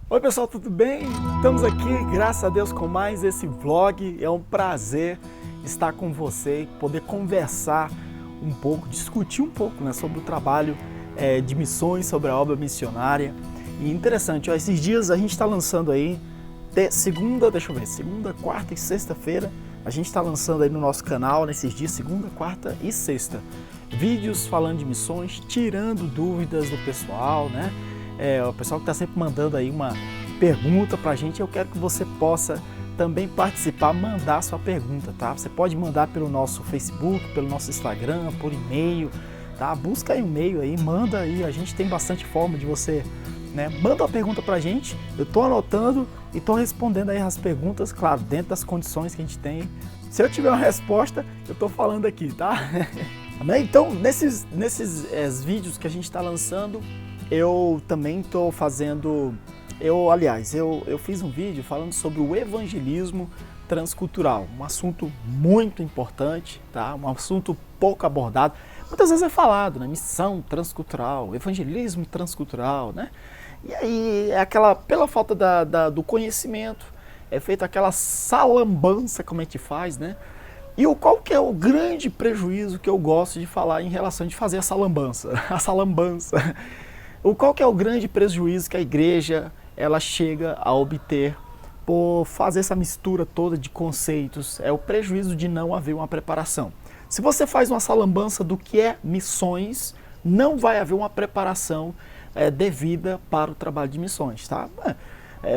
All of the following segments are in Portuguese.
Oi pessoal, tudo bem? Estamos aqui, graças a Deus, com mais esse vlog. É um prazer estar com você e poder conversar um pouco, discutir um pouco, né, sobre o trabalho de missões, sobre a obra missionária. E interessante, ó, esses dias a gente está lançando aí, segunda, quarta e sexta-feira, a gente está lançando aí no nosso canal, nesses dias, segunda, quarta e sexta, vídeos falando de missões, tirando dúvidas do pessoal, né? O pessoal que está sempre mandando aí uma pergunta para a gente, eu quero que você possa também participar, mandar sua pergunta, tá? Você pode mandar pelo nosso Facebook, pelo nosso Instagram, por e-mail, tá? Busca aí um e-mail aí, manda aí, a gente tem bastante forma de você, né? Manda uma pergunta para a gente, eu estou anotando e estou respondendo aí as perguntas, claro, dentro das condições que a gente tem. Se eu tiver uma resposta, eu estou falando aqui, tá? Então, nesses vídeos que a gente está lançando, eu também estou fazendo, eu fiz um vídeo falando sobre o evangelismo transcultural, um assunto muito importante, tá? Um assunto pouco abordado, muitas vezes é falado, né? Missão transcultural, evangelismo transcultural, né? E aí, pela falta do conhecimento, é feita aquela salambança, como a gente faz, né? E qual que é o grande prejuízo que eu gosto de falar em relação de fazer a salambança? A salambança. Qual que é o grande prejuízo que a igreja ela chega a obter por fazer essa mistura toda de conceitos? É o prejuízo de não haver uma preparação. Se você faz uma salambança do que é missões, não vai haver uma preparação devida para o trabalho de missões, tá?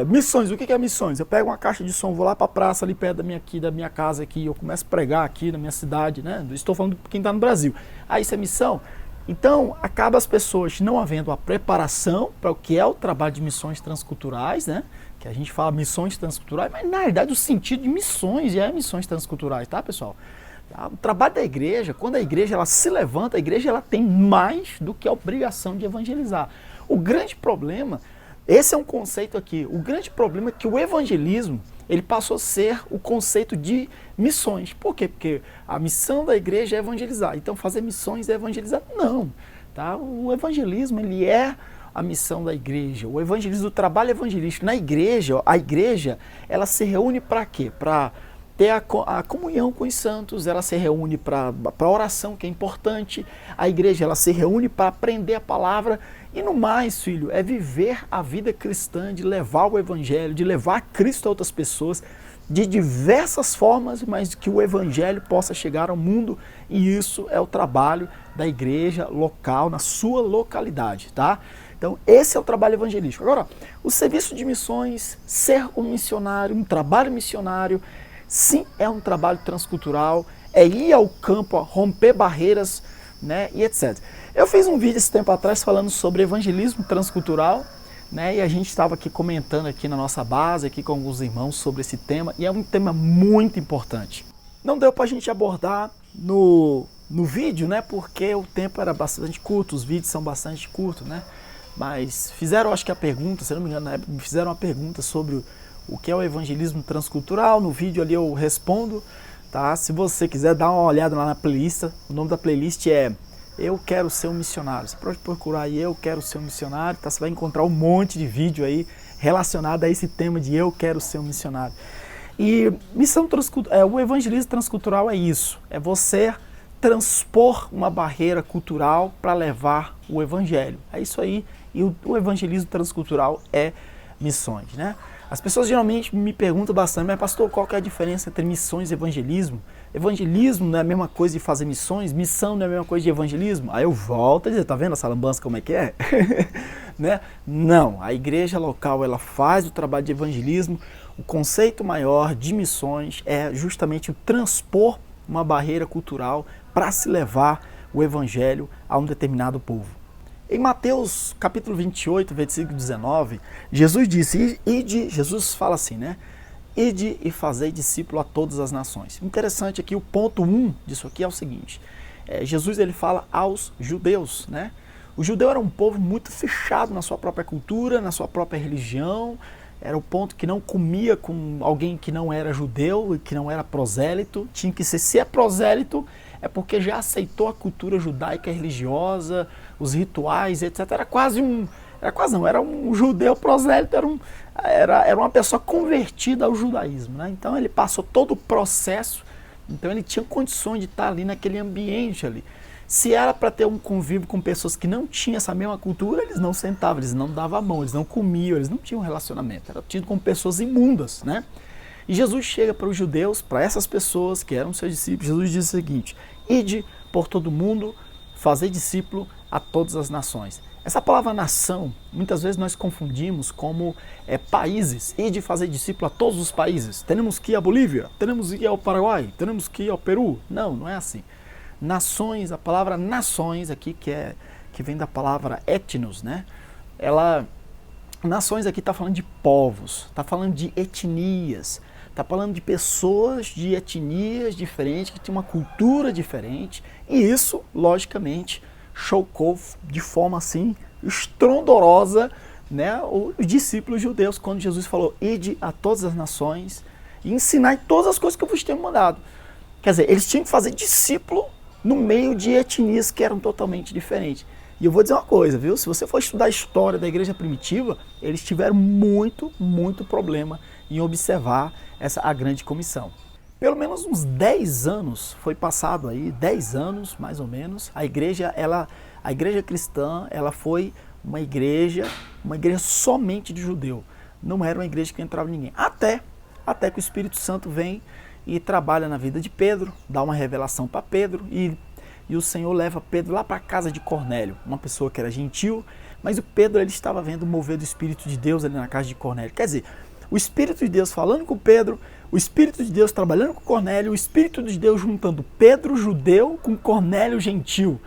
Missões, o que é missões? Eu pego uma caixa de som, vou lá para a praça ali perto da minha casa aqui, eu começo a pregar aqui na minha cidade, né? Estou falando de quem está no Brasil. Isso é missão? Então, acaba as pessoas não havendo a preparação para o que é o trabalho de missões transculturais, né? Que a gente fala missões transculturais, mas na realidade o sentido de missões é missões transculturais, tá, pessoal? O trabalho da igreja, quando a igreja ela se levanta, a igreja ela tem mais do que a obrigação de evangelizar. O grande problema, esse é um conceito aqui, o grande problema é que o evangelismo, ele passou a ser o conceito de missões. Por quê? Porque a missão da igreja é evangelizar. Então fazer missões é evangelizar? Não. Tá? O evangelismo ele é a missão da igreja. O evangelismo, o trabalho evangelístico na igreja, a igreja, ela se reúne para quê? Para ter a comunhão com os santos, ela se reúne para a oração, que é importante. A igreja ela se reúne para aprender a palavra. E no mais, filho, é viver a vida cristã, de levar o evangelho, de levar Cristo a outras pessoas, de diversas formas, mas que o evangelho possa chegar ao mundo. E isso é o trabalho da igreja local, na sua localidade, tá? Então, esse é o trabalho evangelístico. Agora, o serviço de missões, ser um missionário, um trabalho missionário, sim, é um trabalho transcultural, é ir ao campo, romper barreiras, né, e etc. Eu fiz um vídeo esse tempo atrás falando sobre evangelismo transcultural, né, e a gente estava aqui comentando aqui na nossa base, aqui com alguns irmãos sobre esse tema, e é um tema muito importante. Não deu para a gente abordar no vídeo, né, porque o tempo era bastante curto, os vídeos são bastante curtos, né, mas fizeram, acho que a pergunta, se não me engano, na época, me fizeram uma pergunta sobre o que é o evangelismo transcultural, no vídeo ali eu respondo, tá? Se você quiser dar uma olhada lá na playlist, o nome da playlist é Eu Quero Ser um Missionário. Você pode procurar aí Eu Quero Ser um Missionário, tá? Você vai encontrar um monte de vídeo aí relacionado a esse tema de Eu Quero Ser um Missionário. E o evangelismo transcultural é isso, é você transpor uma barreira cultural para levar o evangelho. É isso aí, e o evangelismo transcultural é missões, né? As pessoas geralmente me perguntam bastante, mas pastor, qual que é a diferença entre missões e evangelismo? Evangelismo não é a mesma coisa de fazer missões? Missão não é a mesma coisa de evangelismo? Aí eu volto a dizer, tá vendo essa lambança como é que é? Né? Não, a igreja local ela faz o trabalho de evangelismo, o conceito maior de missões é justamente o transpor uma barreira cultural para se levar o evangelho a um determinado povo. Em Mateus capítulo 28, versículo 19, Jesus disse, Jesus fala assim, né? Ide e fazei discípulo a todas as nações. Interessante aqui, o ponto 1 disso aqui é o seguinte, Jesus ele fala aos judeus, né? O judeu era um povo muito fechado na sua própria cultura, na sua própria religião, era o ponto que não comia com alguém que não era judeu e que não era prosélito, tinha que ser, se é prosélito, é porque já aceitou a cultura judaica religiosa, os rituais, etc. Era quase Era quase não, era um judeu prosélito, era uma pessoa convertida ao judaísmo, né? Então ele passou todo o processo, então ele tinha condições de estar ali naquele ambiente ali. Se era para ter um convívio com pessoas que não tinham essa mesma cultura, eles não sentavam, eles não davam a mão, eles não comiam, eles não tinham relacionamento. Era tido como pessoas imundas, né? E Jesus chega para os judeus, para essas pessoas que eram seus discípulos, Jesus diz o seguinte: ide por todo mundo, fazer discípulo a todas as nações. Essa palavra nação, muitas vezes nós confundimos como países, ide fazer discípulo a todos os países. Temos que ir à Bolívia, temos que ir ao Paraguai, temos que ir ao Peru. Não, não é assim. Nações, a palavra nações aqui, que vem da palavra etnos, né? Nações aqui está falando de povos, está falando de etnias, está falando de pessoas de etnias diferentes, que têm uma cultura diferente, e isso, logicamente, chocou de forma assim estrondorosa, né, os discípulos judeus, quando Jesus falou: ide a todas as nações e ensinai todas as coisas que eu vos tenho mandado. Quer dizer, eles tinham que fazer discípulo no meio de etnias que eram totalmente diferentes. E eu vou dizer uma coisa, viu? Se você for estudar a história da igreja primitiva, eles tiveram muito problema em observar a grande comissão. Pelo menos uns 10 anos foi passado aí, 10 anos mais ou menos, a igreja cristã, ela foi uma igreja somente de judeu. Não era uma igreja que entrava ninguém. Até que o Espírito Santo vem e trabalha na vida de Pedro, dá uma revelação para Pedro e o Senhor leva Pedro lá para a casa de Cornélio, uma pessoa que era gentil, mas o Pedro ele estava vendo o mover do Espírito de Deus ali na casa de Cornélio. Quer dizer, o Espírito de Deus falando com Pedro, o Espírito de Deus trabalhando com Cornélio, o Espírito de Deus juntando Pedro judeu com Cornélio gentil.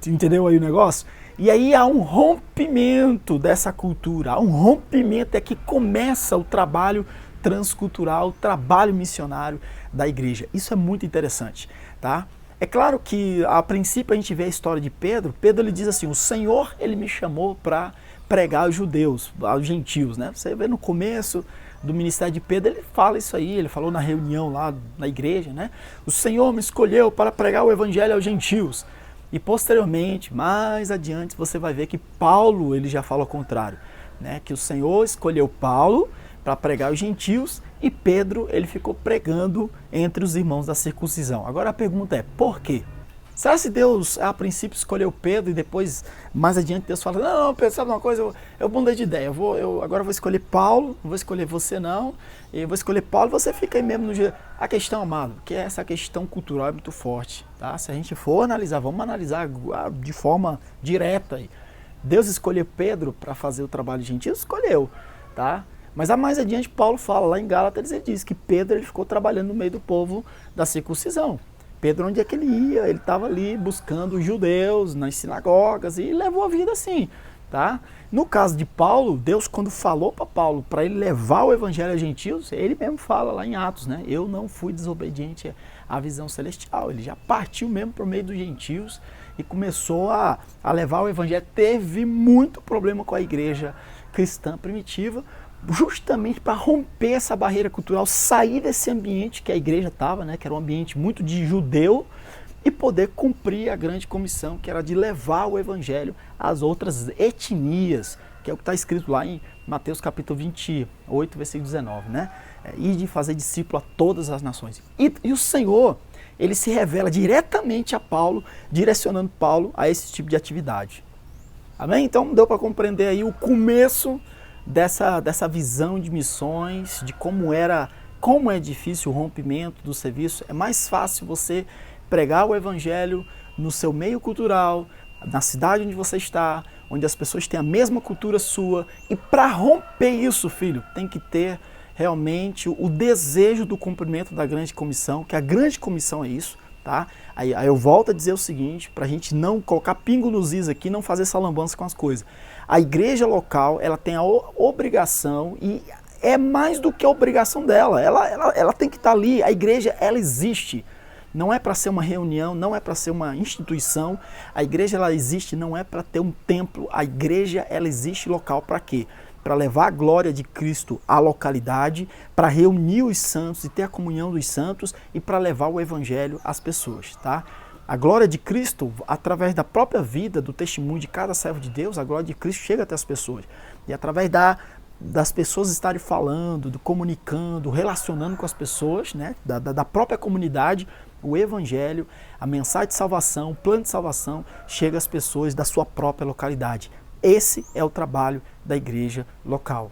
Entendeu aí o negócio? E aí há um rompimento dessa cultura, há um rompimento, é que começa o trabalho transcultural, o trabalho missionário da igreja. Isso é muito interessante, tá? É claro que a princípio a gente vê a história de Pedro. Pedro ele diz assim: o Senhor ele me chamou para pregar aos judeus, aos gentios, né? Você vê no começo do ministério de Pedro, ele fala isso aí, ele falou na reunião lá na igreja, né? O Senhor me escolheu para pregar o evangelho aos gentios. E posteriormente, mais adiante, você vai ver que Paulo ele já fala o contrário, né? Que o Senhor escolheu Paulo para pregar aos gentios e Pedro ele ficou pregando entre os irmãos da circuncisão. Agora a pergunta é, por quê? Será que Deus a princípio escolheu Pedro e depois mais adiante Deus fala: não, Pedro, sabe uma coisa, eu mudei de ideia, agora eu vou escolher Paulo, não vou escolher você não, eu vou escolher Paulo e você fica aí mesmo no dia. A questão, amado, que essa questão cultural é muito forte, tá? Se a gente for analisar, vamos analisar de forma direta aí. Deus escolheu Pedro para fazer o trabalho gentil? Escolheu, tá? Mas mais adiante Paulo fala lá em Gálatas, ele diz que Pedro ele ficou trabalhando no meio do povo da circuncisão. Pedro, onde é que ele ia? Ele estava ali buscando os judeus nas sinagogas e levou a vida assim, tá? No caso de Paulo, Deus quando falou para Paulo para ele levar o evangelho a gentios, ele mesmo fala lá em Atos, né? Eu não fui desobediente à visão celestial. Ele já partiu mesmo para o meio dos gentios e começou a levar o evangelho. Teve muito problema com a igreja cristã primitiva, justamente para romper essa barreira cultural, sair desse ambiente que a igreja estava, né, que era um ambiente muito de judeu, e poder cumprir a grande comissão, que era de levar o evangelho às outras etnias, que é o que está escrito lá em Mateus capítulo 28, versículo 19, né? E de fazer discípulo a todas as nações. E o Senhor, ele se revela diretamente a Paulo, direcionando Paulo a esse tipo de atividade. Amém? Então deu para compreender aí o começo dessa visão de missões, de como é difícil o rompimento do serviço. É mais fácil você pregar o evangelho no seu meio cultural, na cidade onde você está, onde as pessoas têm a mesma cultura sua, e para romper isso, filho, tem que ter realmente o desejo do cumprimento da grande comissão, que a grande comissão é isso, tá? Aí eu volto a dizer o seguinte, para a gente não colocar pingo nos is aqui, não fazer essa lambança com as coisas. A igreja local, ela tem a obrigação, e é mais do que a obrigação dela, ela tem que estar ali. A igreja, ela existe, não é para ser uma reunião, não é para ser uma instituição. A igreja, ela existe, não é para ter um templo. A igreja, ela existe local para quê? Para levar a glória de Cristo à localidade, para reunir os santos e ter a comunhão dos santos e para levar o evangelho às pessoas, tá? A glória de Cristo, através da própria vida, do testemunho de cada servo de Deus, a glória de Cristo chega até as pessoas. E através das pessoas estarem falando, comunicando, relacionando com as pessoas, né, da própria comunidade, o evangelho, a mensagem de salvação, o plano de salvação, chega às pessoas da sua própria localidade. Esse é o trabalho da igreja local.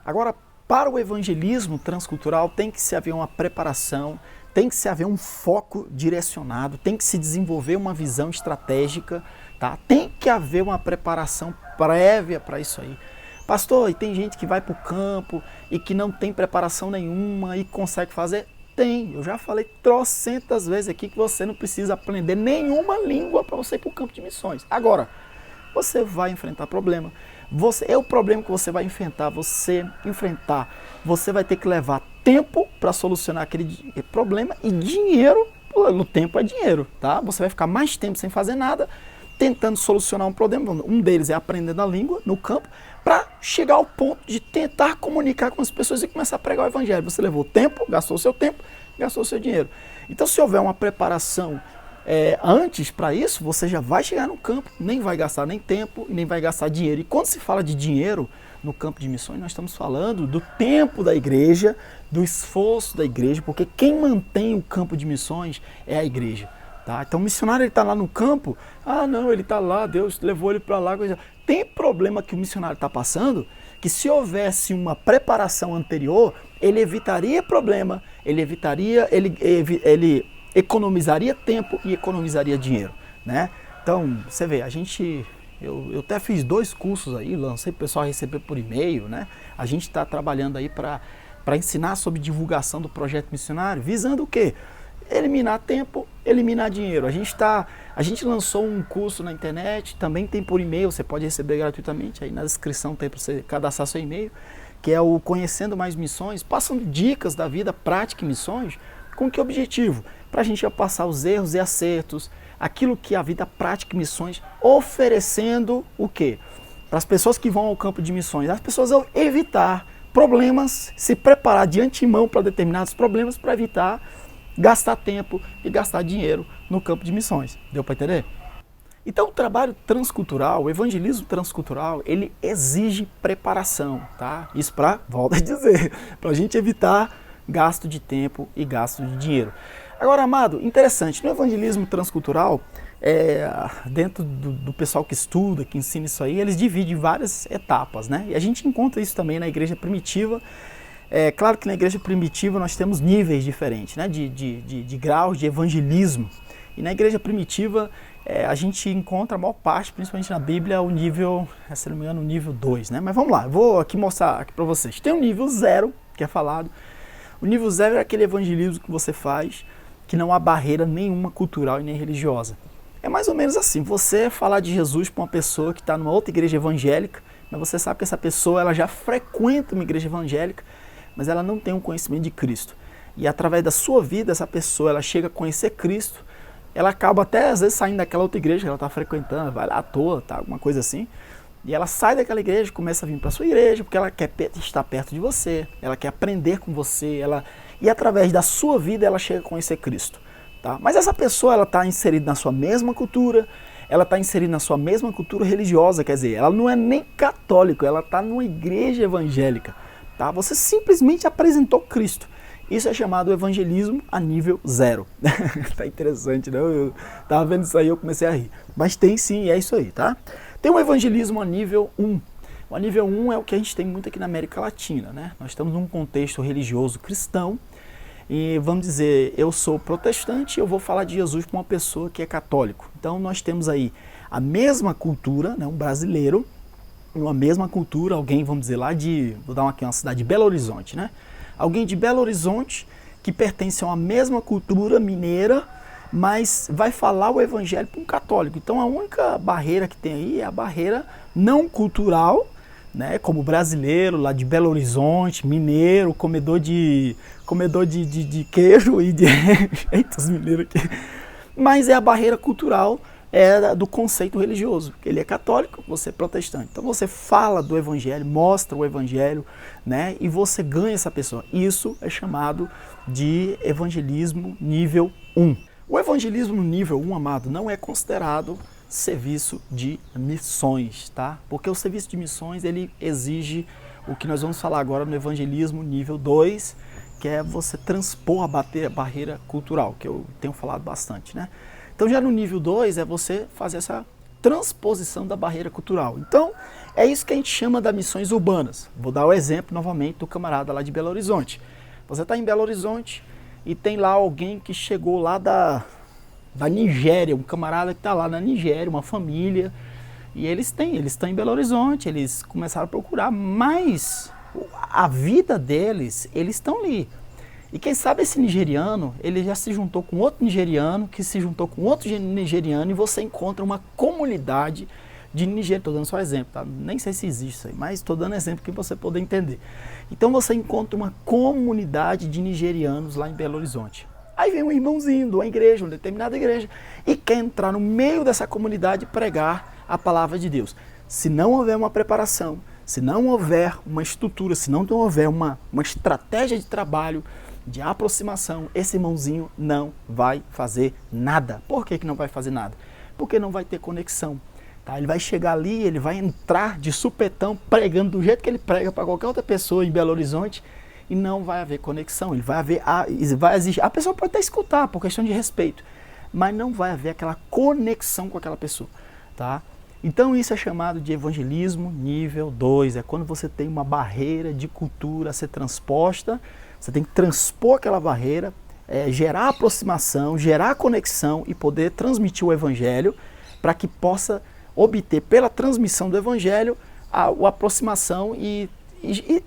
Agora, para o evangelismo transcultural tem que se haver uma preparação, tem que se haver um foco direcionado, tem que se desenvolver uma visão estratégica, tá? Tem que haver uma preparação prévia para isso aí. Pastor, e tem gente que vai para o campo e que não tem preparação nenhuma e consegue fazer? Tem, eu já falei trocentas vezes aqui que você não precisa aprender nenhuma língua para você ir para o campo de missões. Agora, você vai enfrentar problema. O problema que você vai enfrentar, você vai ter que levar tempo para solucionar aquele problema e dinheiro, no tempo é dinheiro, tá? Você vai ficar mais tempo sem fazer nada, tentando solucionar um problema. Um deles é aprendendo a língua no campo, para chegar ao ponto de tentar comunicar com as pessoas e começar a pregar o evangelho. Você levou tempo, gastou o seu tempo, gastou o seu dinheiro. Então, se houver uma preparação antes para isso, você já vai chegar no campo, nem vai gastar nem tempo, nem vai gastar dinheiro. E quando se fala de dinheiro no campo de missões, nós estamos falando do tempo da igreja, do esforço da igreja, porque quem mantém o campo de missões é a igreja. Tá? Então o missionário está lá no campo, não, ele está lá, Deus levou ele para lá. Tem problema que o missionário está passando, que se houvesse uma preparação anterior, ele evitaria problema, ele economizaria tempo e economizaria dinheiro, né? Então, você vê, eu até fiz 2 cursos aí, lancei para o pessoal receber por e-mail, né? A gente está trabalhando aí para ensinar sobre divulgação do projeto missionário, visando o quê? Eliminar tempo, eliminar dinheiro. A gente lançou um curso na internet, também tem por e-mail, você pode receber gratuitamente, aí na descrição tem para você cadastrar seu e-mail, que é o Conhecendo Mais Missões, passando dicas da vida prática em missões. Com que objetivo? Para a gente passar os erros e acertos, aquilo que a vida prática em missões, oferecendo o quê? Para as pessoas que vão ao campo de missões, as pessoas vão evitar problemas, se preparar de antemão para determinados problemas, para evitar gastar tempo e gastar dinheiro no campo de missões. Deu para entender? Então o trabalho transcultural, o evangelismo transcultural, ele exige preparação, tá? Isso volto a dizer, para a gente evitar gasto de tempo e gasto de dinheiro. Agora, amado, interessante, no evangelismo transcultural, dentro do pessoal que estuda, que ensina isso aí, eles dividem em várias etapas, né? E a gente encontra isso também na igreja primitiva. Claro que na igreja primitiva nós temos níveis diferentes, né? de graus de evangelismo. E na igreja primitiva a gente encontra a maior parte, principalmente na Bíblia, o nível, se não me engano, o nível 2, né? Mas vamos lá, eu vou aqui mostrar aqui para vocês. Tem o nível 0, que é falado. O nível 0 é aquele evangelismo que você faz, que não há barreira nenhuma cultural e nem religiosa. É mais ou menos assim, você falar de Jesus para uma pessoa que está numa outra igreja evangélica, mas você sabe que essa pessoa ela já frequenta uma igreja evangélica, mas ela não tem um conhecimento de Cristo. E através da sua vida, essa pessoa ela chega a conhecer Cristo, ela acaba até às vezes saindo daquela outra igreja que ela está frequentando, vai lá à toa, tá, alguma coisa assim, e ela sai daquela igreja, começa a vir para a sua igreja, porque ela quer estar perto de você, ela quer aprender com você, e através da sua vida ela chega a conhecer Cristo. Tá? Mas essa pessoa ela está inserida na sua mesma cultura, ela está inserida na sua mesma cultura religiosa, quer dizer, ela não é nem católico, ela está numa igreja evangélica. Tá? Você simplesmente apresentou Cristo. Isso é chamado evangelismo a nível 0. Tá interessante, não? Eu tava vendo isso aí e eu comecei a rir. Mas tem sim, é isso aí, tá? Tem um evangelismo a nível 1. O a nível 1 é o que a gente tem muito aqui na América Latina, né? Nós estamos num contexto religioso cristão e vamos dizer, eu sou protestante e eu vou falar de Jesus para uma pessoa que é católico. Então nós temos aí a mesma cultura, né? Um brasileiro, uma mesma cultura, alguém, vamos dizer, lá vou dar aqui uma cidade de Belo Horizonte, né? Alguém de Belo Horizonte que pertence a uma mesma cultura mineira, mas vai falar o evangelho para um católico. Então a única barreira que tem aí é a barreira não cultural, né? Como brasileiro lá de Belo Horizonte, mineiro, comedor de queijo e de... Eita, os mineiros aqui. Mas é a barreira cultural do conceito religioso. Ele é católico, você é protestante. Então você fala do evangelho, mostra o evangelho, né? E você ganha essa pessoa. Isso é chamado de evangelismo nível 1. O evangelismo no nível 1, amado, não é considerado serviço de missões, tá? Porque o serviço de missões, ele exige o que nós vamos falar agora no evangelismo nível 2, que é você transpor a barreira cultural, que eu tenho falado bastante, né? Então já no nível 2 é você fazer essa transposição da barreira cultural. Então é isso que a gente chama de missões urbanas. Vou dar o exemplo novamente do camarada lá de Belo Horizonte. Você está em Belo Horizonte e tem lá alguém que chegou lá da Nigéria, um camarada que está lá na Nigéria, uma família, e eles estão em Belo Horizonte, eles começaram a procurar, mas a vida deles, eles estão ali. E quem sabe esse nigeriano, ele já se juntou com outro nigeriano, que se juntou com outro nigeriano, e você encontra uma comunidade de Nigéria. Estou dando só exemplo, tá? Nem sei se existe isso aí, mas estou dando exemplo para você poder entender. Então você encontra uma comunidade de nigerianos lá em Belo Horizonte. Aí vem um irmãozinho de uma igreja, uma determinada igreja, e quer entrar no meio dessa comunidade e pregar a palavra de Deus. Se não houver uma preparação, se não houver uma estrutura, se não houver uma estratégia de trabalho, de aproximação, esse irmãozinho não vai fazer nada. Por que não vai fazer nada? Porque não vai ter conexão. Tá? Ele vai chegar ali, ele vai entrar de supetão, pregando do jeito que ele prega para qualquer outra pessoa em Belo Horizonte, e não vai haver conexão. Ele vai exigir. A pessoa pode até escutar por questão de respeito, mas não vai haver aquela conexão com aquela pessoa. Tá? Então isso é chamado de evangelismo nível 2. É quando você tem uma barreira de cultura a ser transposta. Você tem que transpor aquela barreira, gerar aproximação, gerar conexão e poder transmitir o evangelho para que possa obter pela transmissão do evangelho a aproximação e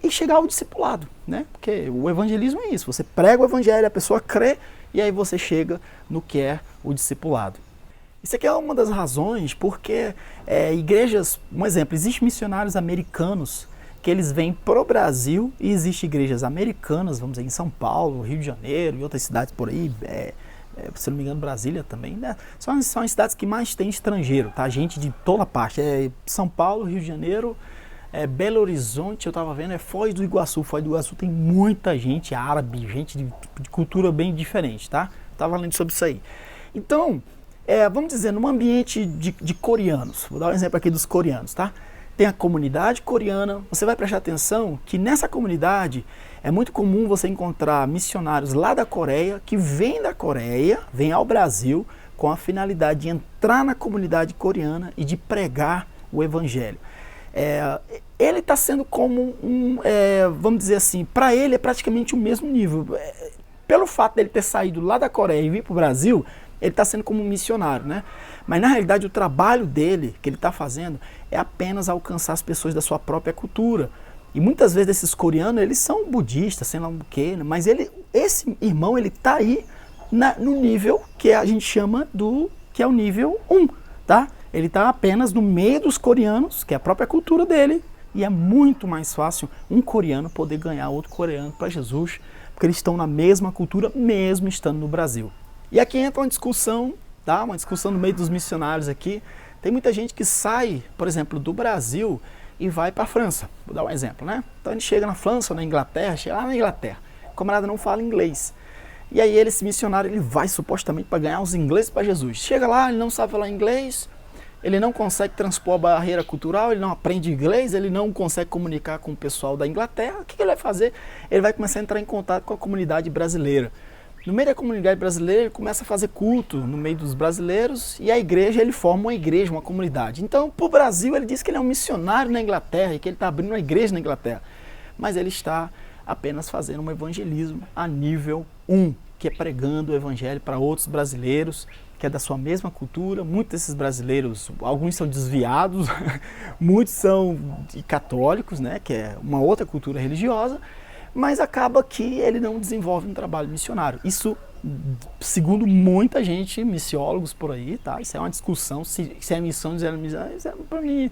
chegar ao discipulado, né? Porque o evangelismo é isso, você prega o evangelho, a pessoa crê e aí você chega no que é o discipulado. Isso aqui é uma das razões porque igrejas, um exemplo, existem missionários americanos que eles vêm para o Brasil e existem igrejas americanas, vamos dizer, em São Paulo, Rio de Janeiro e outras cidades por aí, se não me engano Brasília também, né? São as cidades que mais tem estrangeiro, tá? Gente de toda parte, São Paulo, Rio de Janeiro, Belo Horizonte, eu estava vendo, Foz do Iguaçu. Foz do Iguaçu tem muita gente árabe, gente de cultura bem diferente, tá? Estava lendo sobre isso aí. Então, vamos dizer, num ambiente de coreanos, vou dar um exemplo aqui dos coreanos, tá? Tem a comunidade coreana, você vai prestar atenção que nessa comunidade é muito comum você encontrar missionários lá da Coreia, que vêm da Coreia, vêm ao Brasil com a finalidade de entrar na comunidade coreana e de pregar o evangelho. Ele está sendo como vamos dizer assim, para ele é praticamente o mesmo nível. Pelo fato dele ter saído lá da Coreia e vir para o Brasil, ele está sendo como um missionário, né? Mas na realidade o trabalho dele, que ele está fazendo, é apenas alcançar as pessoas da sua própria cultura. E muitas vezes esses coreanos, eles são budistas, sei lá o quê, né? Mas esse irmão, ele está aí no nível que a gente chama que é o nível 1, tá? Ele está apenas no meio dos coreanos, que é a própria cultura dele, e é muito mais fácil um coreano poder ganhar outro coreano para Jesus, porque eles estão na mesma cultura, mesmo estando no Brasil. E aqui entra uma discussão, tá? Uma discussão no meio dos missionários aqui. Tem muita gente que sai, por exemplo, do Brasil e vai para a França. Vou dar um exemplo, né? Então ele chega na França ou na Inglaterra, chega lá na Inglaterra. O camarada não fala inglês. E aí esse missionário, ele vai supostamente para ganhar os ingleses para Jesus. Chega lá, ele não sabe falar inglês, ele não consegue transpor a barreira cultural, ele não aprende inglês, ele não consegue comunicar com o pessoal da Inglaterra. O que ele vai fazer? Ele vai começar a entrar em contato com a comunidade brasileira. No meio da comunidade brasileira, ele começa a fazer culto no meio dos brasileiros e a igreja, ele forma uma igreja, uma comunidade. Então, para o Brasil, ele diz que ele é um missionário na Inglaterra e que ele está abrindo uma igreja na Inglaterra. Mas ele está apenas fazendo um evangelismo a nível 1, que é pregando o evangelho para outros brasileiros, que é da sua mesma cultura. Muitos desses brasileiros, alguns são desviados, muitos são católicos, né, que é uma outra cultura religiosa, mas acaba que ele não desenvolve um trabalho missionário. Isso, segundo muita gente, missiólogos por aí, tá? Isso é uma discussão, se é missão, se é missão, para mim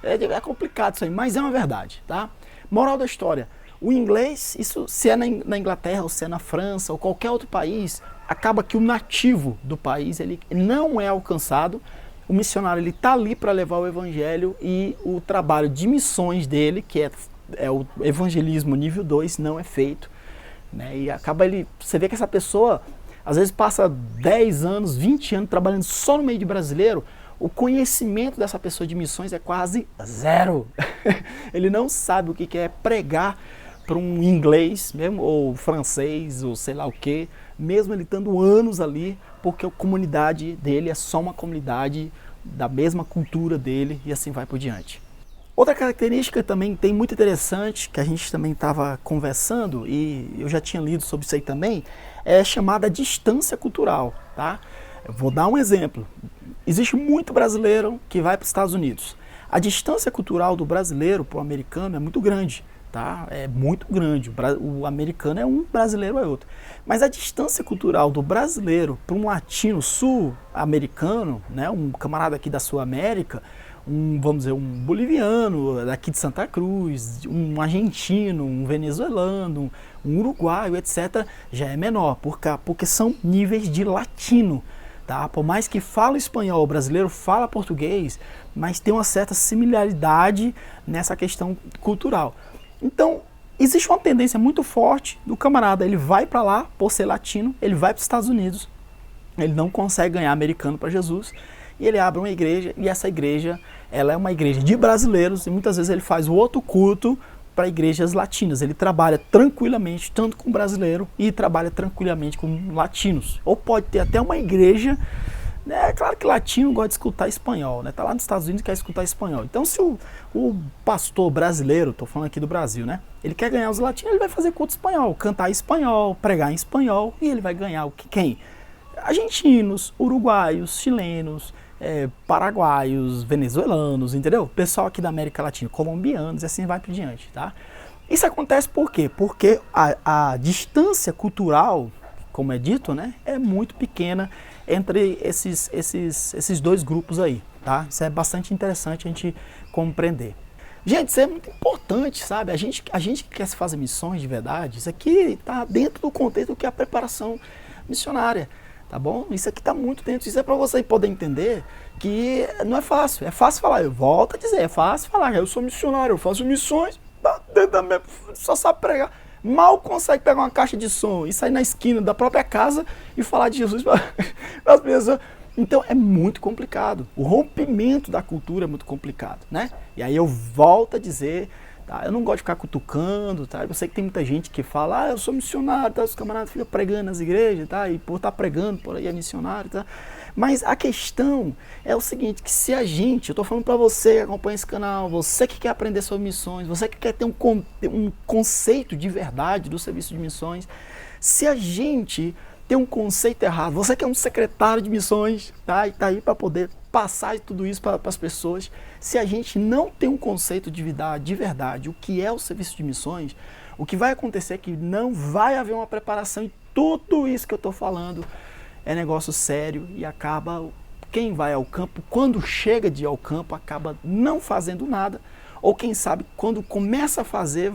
é complicado isso aí, mas é uma verdade, tá? Moral da história, o inglês, isso se é na Inglaterra, ou se é na França, ou qualquer outro país, acaba que o nativo do país, ele não é alcançado. O missionário, ele está ali para levar o evangelho e o trabalho de missões dele, que é o evangelismo nível 2, não é feito, né? E acaba você vê que essa pessoa, às vezes passa 10 anos, 20 anos trabalhando só no meio de brasileiro, o conhecimento dessa pessoa de missões é quase zero. Ele não sabe o que é pregar para um inglês mesmo, ou francês, ou sei lá o que, mesmo ele estando anos ali, porque a comunidade dele é só uma comunidade da mesma cultura dele e assim vai por diante. Outra característica também tem muito interessante, que a gente também estava conversando, e eu já tinha lido sobre isso aí também, é chamada distância cultural, tá? Eu vou dar um exemplo. Existe muito brasileiro que vai para os Estados Unidos. A distância cultural do brasileiro para o americano é muito grande, tá? É muito grande. O americano é um, brasileiro é outro. Mas a distância cultural do brasileiro para um latino sul-americano, né? Um camarada aqui da Sul-América, vamos dizer, um boliviano daqui de Santa Cruz, um argentino, um venezuelano, um uruguaio, etc., já é menor, porque são níveis de latino. Tá? Por mais que fala espanhol, o brasileiro fala português, mas tem uma certa similaridade nessa questão cultural. Então, existe uma tendência muito forte do camarada, ele vai para lá, por ser latino, ele vai para os Estados Unidos, ele não consegue ganhar americano para Jesus, e ele abre uma igreja, e essa igreja, ela é uma igreja de brasileiros, e muitas vezes ele faz o outro culto para igrejas latinas. Ele trabalha tranquilamente, tanto com brasileiro, e trabalha tranquilamente com latinos. Ou pode ter até uma igreja, né? É claro que latino gosta de escutar espanhol, né? Tá lá nos Estados Unidos e quer escutar espanhol. Então se o pastor brasileiro, tô falando aqui do Brasil, né? Ele quer ganhar os latinos, ele vai fazer culto espanhol, cantar em espanhol, pregar em espanhol, e ele vai ganhar o que quem? Argentinos, uruguaios, chilenos, paraguaios, venezuelanos, entendeu? Pessoal aqui da América Latina, colombianos, e assim vai por diante, tá? Isso acontece por quê? Porque a distância cultural, como é dito, né, é muito pequena entre esses dois grupos aí, tá? Isso é bastante interessante a gente compreender. Gente, isso é muito importante, sabe? A gente que quer se fazer missões de verdade, isso aqui está dentro do contexto do que é a preparação missionária. Tá bom? Isso aqui está muito dentro. Isso é para você poder entender que não é fácil. É fácil falar, eu volto a dizer, é fácil falar, eu sou missionário, eu faço missões, só sabe pregar. Mal consegue pegar uma caixa de som e sair na esquina da própria casa e falar de Jesus para as pessoas. Então é muito complicado. O rompimento da cultura é muito complicado, né? E aí eu volto a dizer, tá? Eu não gosto de ficar cutucando, tá? Eu sei que tem muita gente que fala, eu sou missionário, tá? Os camaradas ficam pregando nas igrejas, tá? E por estar pregando, por aí é missionário, tá? Mas a questão é o seguinte, que se a gente, eu tô falando para você que acompanha esse canal, você que quer aprender sobre missões, você que quer ter um conceito de verdade do serviço de missões, se a gente tem um conceito errado, você que é um secretário de missões, tá? E tá aí para poder passar tudo isso para as pessoas, se a gente não tem um conceito de verdade, o que é o serviço de missões, o que vai acontecer é que não vai haver uma preparação, e tudo isso que eu estou falando é negócio sério, e acaba, quem vai ao campo, quando chega de ir ao campo, acaba não fazendo nada, ou quem sabe, quando começa a fazer,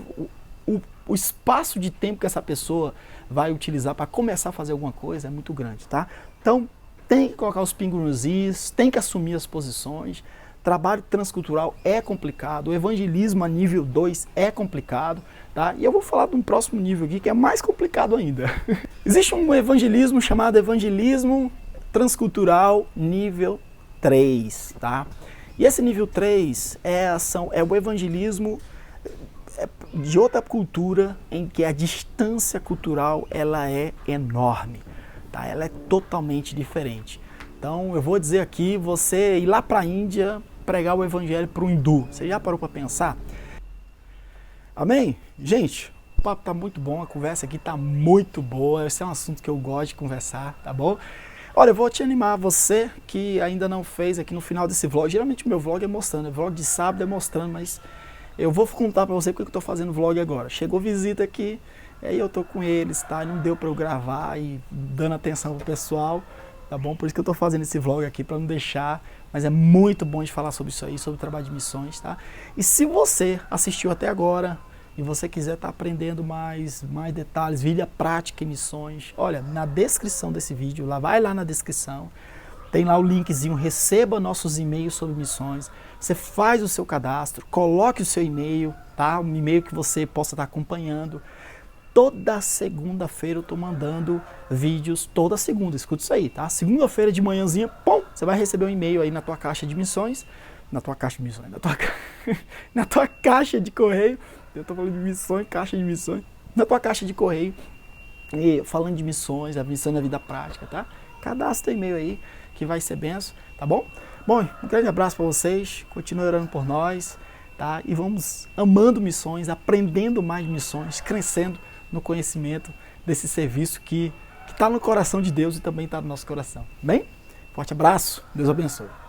o espaço de tempo que essa pessoa vai utilizar para começar a fazer alguma coisa é muito grande, tá? Então, tem que colocar os pingos nos is, tem que assumir as posições. Trabalho transcultural é complicado, o evangelismo a nível 2 é complicado, tá? E eu vou falar de um próximo nível aqui que é mais complicado ainda. Existe um evangelismo chamado evangelismo transcultural nível 3, tá? E esse nível 3 é o evangelismo de outra cultura em que a distância cultural ela é enorme, tá? Ela é totalmente diferente. Então eu vou dizer aqui, você ir lá para a Índia pregar o evangelho para um hindu, você já parou para pensar? Amém? Gente, o papo tá muito bom, a conversa aqui tá muito boa, esse é um assunto que eu gosto de conversar, tá bom? Olha, eu vou te animar, você que ainda não fez aqui no final desse vlog, geralmente o meu vlog é mostrando, vlog de sábado é mostrando, mas eu vou contar para você porque eu tô fazendo vlog agora. Chegou visita aqui, aí eu tô com eles, tá? Não deu para eu gravar e dando atenção pro pessoal, tá bom? Por isso que eu tô fazendo esse vlog aqui, para não deixar, mas é muito bom de falar sobre isso aí, sobre o trabalho de missões, tá? E se você assistiu até agora e você quiser estar aprendendo mais detalhes, vídeo prática em missões, olha, na descrição desse vídeo, vai lá na descrição, tem lá o linkzinho, receba nossos e-mails sobre missões, você faz o seu cadastro, coloque o seu e-mail, tá? Um e-mail que você possa estar acompanhando. toda segunda-feira eu tô mandando vídeos, toda segunda, escuta isso aí, tá? Segunda-feira de manhãzinha, pum, você vai receber um e-mail aí na tua caixa de missões, na tua caixa de correio, eu tô falando de missões, caixa de missões, na tua caixa de correio, e falando de missões, a missão na vida prática, tá? Cadastra o e-mail aí, que vai ser benção, tá bom? Bom, um grande abraço para vocês, continue orando por nós, tá? E vamos amando missões, aprendendo mais missões, crescendo no conhecimento desse serviço que está no coração de Deus e também está no nosso coração. Bem? Forte abraço, Deus abençoe.